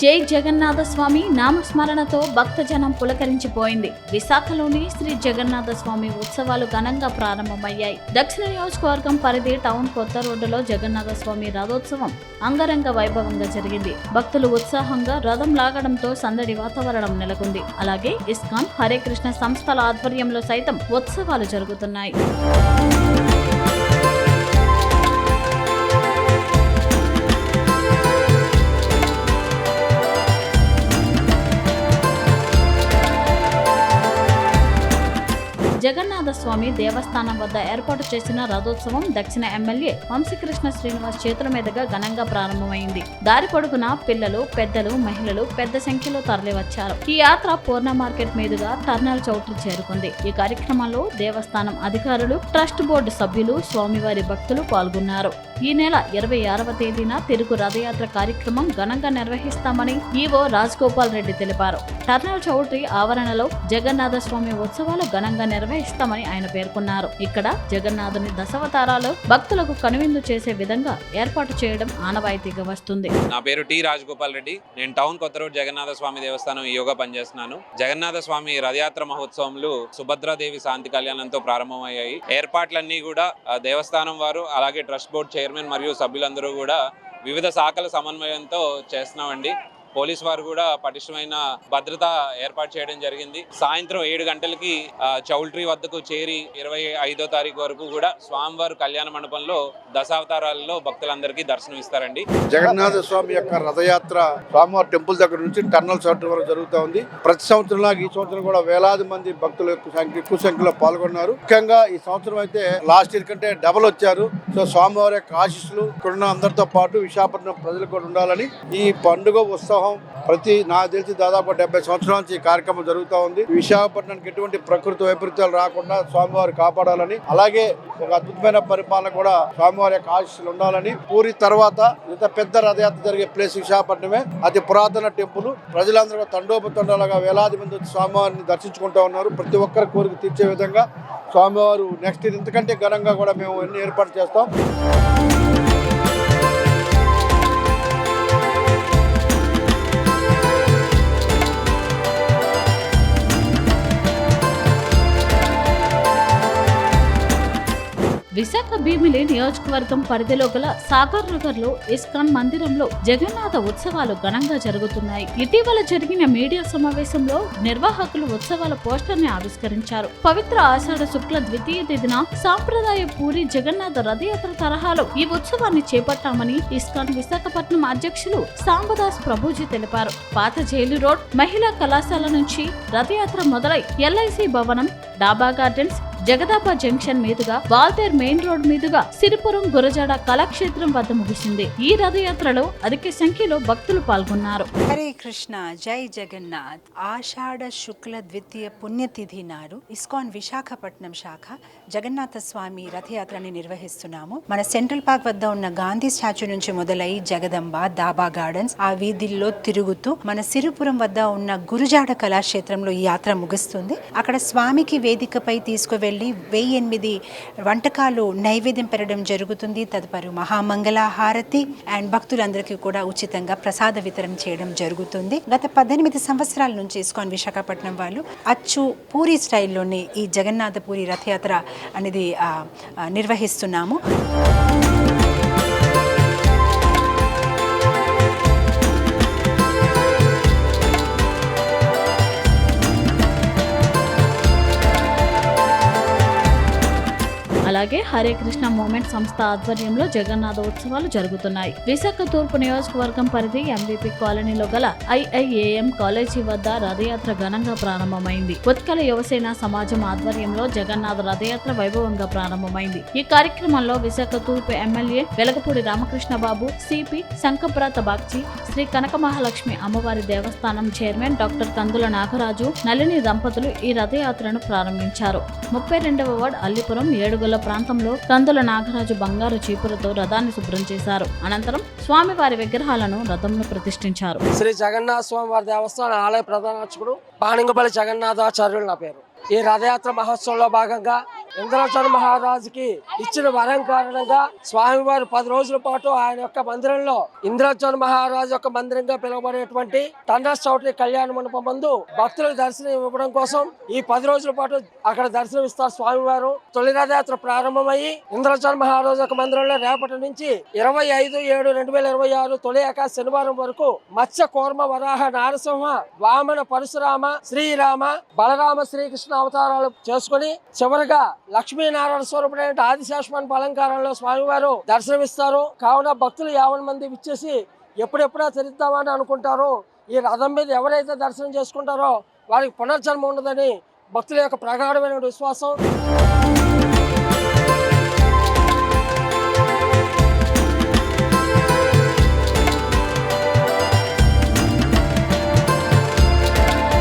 జై జగన్నాథ స్వామి నామస్మరణతో భక్తజనం పులకరించిపోయింది. విశాఖలోని శ్రీ జగన్నాథ స్వామి ఉత్సవాలు ఘనంగా ప్రారంభమయ్యాయి. దక్షిణ నియోజకవర్గం పరిధి టౌన్ కొత్త రోడ్డులో జగన్నాథ స్వామి రథోత్సవం అంగరంగ వైభవంగా జరిగింది. భక్తులు ఉత్సాహంగా రథం లాగడంతో సందడి వాతావరణం నెలకొంది. అలాగే ఇస్కాన్, హరే కృష్ణ సంస్థల ఆధ్వర్యంలో సైతం ఉత్సవాలు జరుగుతున్నాయి. జగన్నాథ స్వామి దేవస్థానం వద్ద ఏర్పాటు చేసిన రథోత్సవం దక్షిణ ఎమ్మెల్యే వంశీకృష్ణ శ్రీనివాస్ చేతుల మీదుగా ఘనంగా ప్రారంభమైంది. దారి పొడుగున పిల్లలు, పెద్దలు, మహిళలు పెద్ద సంఖ్యలో తరలివచ్చారు. ఈ యాత్ర పూర్ణ మార్కెట్ మీదుగా టర్నల్ చౌట్రీ చేరుకుంది. ఈ కార్యక్రమంలో దేవస్థానం అధికారులు, ట్రస్ట్ బోర్డు సభ్యులు, స్వామివారి భక్తులు పాల్గొన్నారు. ఈ నెల 26వ తేదీన తిరుగు రథయాత్ర కార్యక్రమం ఘనంగా నిర్వహిస్తామని ఈవో రాజగోపాల్ రెడ్డి తెలిపారు. టర్నల్ చౌట్రీ ఆవరణలో జగన్నాథ స్వామి ఉత్సవాలు ఘనంగా నిర్వహిస్తామని ఆయన పేర్కొన్నారు. ఇక్కడ జగన్నాథుని దశావతారాలు భక్తులకు కనువిందు చేసే విధంగా ఏర్పాటు చేయడం ఆనవాయితీగా వస్తుంది. నా పేరు టి రాజగోపాల్ రెడ్డి. నేను టౌన్ కొత్త రోడ్ జగన్నాథ స్వామి దేవస్థానం ఈవోగా పనిచేస్తున్నాను. జగన్నాథ స్వామి రథయాత్ర మహోత్సవంలో సుభద్రాదేవి శాంతి కళ్యాణంతో ప్రారంభమయ్యాయి. ఏర్పాట్లన్నీ కూడా దేవస్థానం వారు, అలాగే ట్రస్ట్ బోర్డు చైర్మన్ మరియు సభ్యులందరూ కూడా వివిధ శాఖల సమన్వయంతో చేస్తున్నామండి. పోలీస్ వారు కూడా పటిష్టమైన భద్రత ఏర్పాటు చేయడం జరిగింది. సాయంత్రం 7 గంటలకి చౌల్ట్రీ వద్దకు చేరి 25వ తారీఖు వరకు కూడా స్వామివారు కళ్యాణ మండపంలో దశావతారాలలో భక్తులందరికీ దర్శనం ఇస్తారండి. జగన్నాథ స్వామి యొక్క రథయాత్ర స్వామివారి టెంపుల్ దగ్గర నుంచి టర్నల్ చౌట్రీ వరకు జరుగుతూ ఉంది. ప్రతి సంవత్సరం లాగా ఈ సంవత్సరం కూడా వేలాది మంది భక్తులు ఎక్కువ సంఖ్యలో పాల్గొన్నారు. ముఖ్యంగా ఈ సంవత్సరం అయితే లాస్ట్ ఇయర్ కంటే డబల్ వచ్చారు. సో స్వామివారి యొక్క ఆశీస్సులు ఇక్కడున్న అందరితో పాటు విశాఖపట్నం ప్రజలకు కూడా ఉండాలని ఈ పండుగ ఉత్సవం నాకు తెలిసి దాదాపు 70 సంవత్సరాల నుంచి ఈ కార్యక్రమం జరుగుతూ ఉంది. విశాఖపట్నానికి ఎటువంటి ప్రకృతి వైపరీత్యాలు రాకుండా స్వామివారు కాపాడాలని, అలాగే ఒక అద్భుతమైన పరిపాలన కూడా స్వామివారి యొక్క ఆశీస్సులు ఉండాలని, పూరి తర్వాత ఇంత పెద్ద రథయాత్ర జరిగే ప్లేస్ విశాఖపట్నమే. అతి పురాతన టెంపుల్. ప్రజలందరూ తండోపతండాలుగా వేలాది మంది వచ్చి స్వామివారిని దర్శించుకుంటూ ఉన్నారు. ప్రతి ఒక్కరి కోరిక తీర్చే విధంగా స్వామివారు నెక్స్ట్ ఇంతకంటే ఘనంగా కూడా మేము ఎన్ని ఏర్పాటు చేస్తాం. విశాఖ భీమిలి నియోజకవర్గం పరిధిలో గల సాగర్ నగర్ లో ఇస్కాన్ మందిరంలో జగన్నాథ ఉత్సవాలు ఘనంగా జరుగుతున్నాయి. ఇటీవల జరిగిన మీడియా సమావేశంలో నిర్వాహకులు ఉత్సవాల పోస్టర్ ని ఆవిష్కరించారు. పవిత్ర ఆషాఢ శుక్ల ద్వితీయ తేదీన సాంప్రదాయ పూరి జగన్నాథ రథయాత్ర తరహాలో ఈ ఉత్సవాన్ని చేపట్టామని ఇస్కాన్ విశాఖపట్నం అధ్యక్షులు సాంబదాస్ ప్రభుజీ తెలిపారు. పాత జైలు రోడ్ మహిళా కళాశాల నుంచి రథయాత్ర మొదలై ఎల్ఐసి భవనం, డాబా గార్డెన్స్, జగదాబా జంక్షన్ మీదుగా వాల్తేర్ మెయిన్ రోడ్ మీదుగా సిరిపురం గురజాడ కళాక్షేత్రం వద్ద ముగిసింది. ఈ రథయాత్రలో అధిక సంఖ్యలో భక్తులు పాల్గొన్నారు. హరే కృష్ణ, జై జగన్నాథ్. ఆషాఢ శుక్ల ద్వితీయ పుణ్యతిథి నాడు ఇస్కాన్ విశాఖపట్నం శాఖ జగన్నాథ స్వామి రథయాత్రని నిర్వహిస్తున్నాము. మన సెంట్రల్ పార్క్ వద్ద ఉన్న గాంధీ స్టాచ్యూ నుంచి మొదలై జగదంబ, దాబా గార్డెన్స్ ఆ వీధుల్లో తిరుగుతూ మన సిరిపురం వద్ద ఉన్న గురజాడ కళాక్షేత్రంలో ఈ యాత్ర ముగుస్తుంది. అక్కడ స్వామికి వేదికపై తీసుకువెళ్లి 1008 వంటకాలు నైవేద్యం పెట్టడం జరుగుతుంది. తదుపరి మహామంగళ హారతి అండ్ భక్తులందరికీ కూడా ఉచితంగా ప్రసాద వితరణ చేయడం జరుగుతుంది. గత 18 సంవత్సరాల నుంచి ఇస్కాన్ విశాఖపట్నం వాళ్ళు అచ్చు పూరి స్టైల్లోనే ఈ జగన్నాథ పూరి రథయాత్ర అనేది నిర్వహిస్తున్నాము. అలాగే హరే కృష్ణ మూవ్మెంట్ సంస్థ ఆధ్వర్యంలో జగన్నాథ ఉత్సవాలు జరుగుతున్నాయి. విశాఖ తూర్పు నియోజకవర్గం పరిధి ఎంబీపీ కాలనీలో గల ఐఐఏఎం కాలేజీ వద్ద రథయాత్ర ఘనంగా ప్రారంభమైంది. ఉత్కల యువసేన సమాజం ఆధ్వర్యంలో జగన్నాథ రథయాత్ర వైభవంగా ప్రారంభమైంది. ఈ కార్యక్రమంలో విశాఖ తూర్పు ఎమ్మెల్యే వెలగపూడి రామకృష్ణ బాబు, సిపి సంకప్రాత బాగ్చి, శ్రీ కనక మహాలక్ష్మి అమ్మవారి దేవస్థానం చైర్మన్ డాక్టర్ కందుల నాగరాజు, నళిని దంపతులు ఈ రథయాత్రను ప్రారంభించారు. 32వ వార్డ్ అల్లిపురం ఏడుగుల ప్రాంతంలో కందుల నాగరాజు బంగారు చీపులతో రథాన్ని శుభ్రం చేశారు. అనంతరం స్వామివారి విగ్రహాలను రథంలో ప్రతిష్ఠించారు. శ్రీ జగన్నాథ స్వామి వారి దేవస్థాన ఆలయ ప్రధాన అర్చకుడు పాణింగపల్లి జగన్నాథాచార్యులు నా పేరు. ఈ రథయాత్ర మహోత్సవంలో భాగంగా ఇంద్రాచల మహారాజుకి ఇచ్చిన వరం కారణంగా స్వామివారు 10 రోజుల పాటు ఆయన యొక్క మందిరంలో ఇంద్రాచల మహారాజు యొక్క మందిరంగా పిలువబడేటువంటి టన్నస్ చౌటరీ కళ్యాణ మండపం ముందు భక్తులకు దర్శనం ఇవ్వడం కోసం ఈ 10 రోజుల పాటు అక్కడ దర్శనం ఇస్తారు స్వామివారు. తొలి రథయాత్ర ప్రారంభమయ్యి ఇంద్రాచల మహారాజు యొక్క మందిరంలో రేపటి నుంచి 25/7/2026 తొలి ఏకాదశి శనివారం వరకు మత్స్య కూర్మ వరాహ నారసింహ వామన పరశురామ శ్రీరామ బలరామ శ్రీకృష్ణ అవతారాలు చేసుకుని చివరిగా లక్ష్మీనారాయణ స్వరూపుడైన ఆదిశేషమన్ అలంకారంలో స్వామివారు దర్శనమిస్తారు. కావున భక్తులు 50 మంది విచ్చేసి ఎప్పుడెప్పుడా చరిద్దామని అనుకుంటారో ఈ రథం మీద ఎవరైతే దర్శనం చేసుకుంటారో వారికి పునర్జన్మ ఉండదని భక్తుల యొక్క ప్రగాఢమైన విశ్వాసం.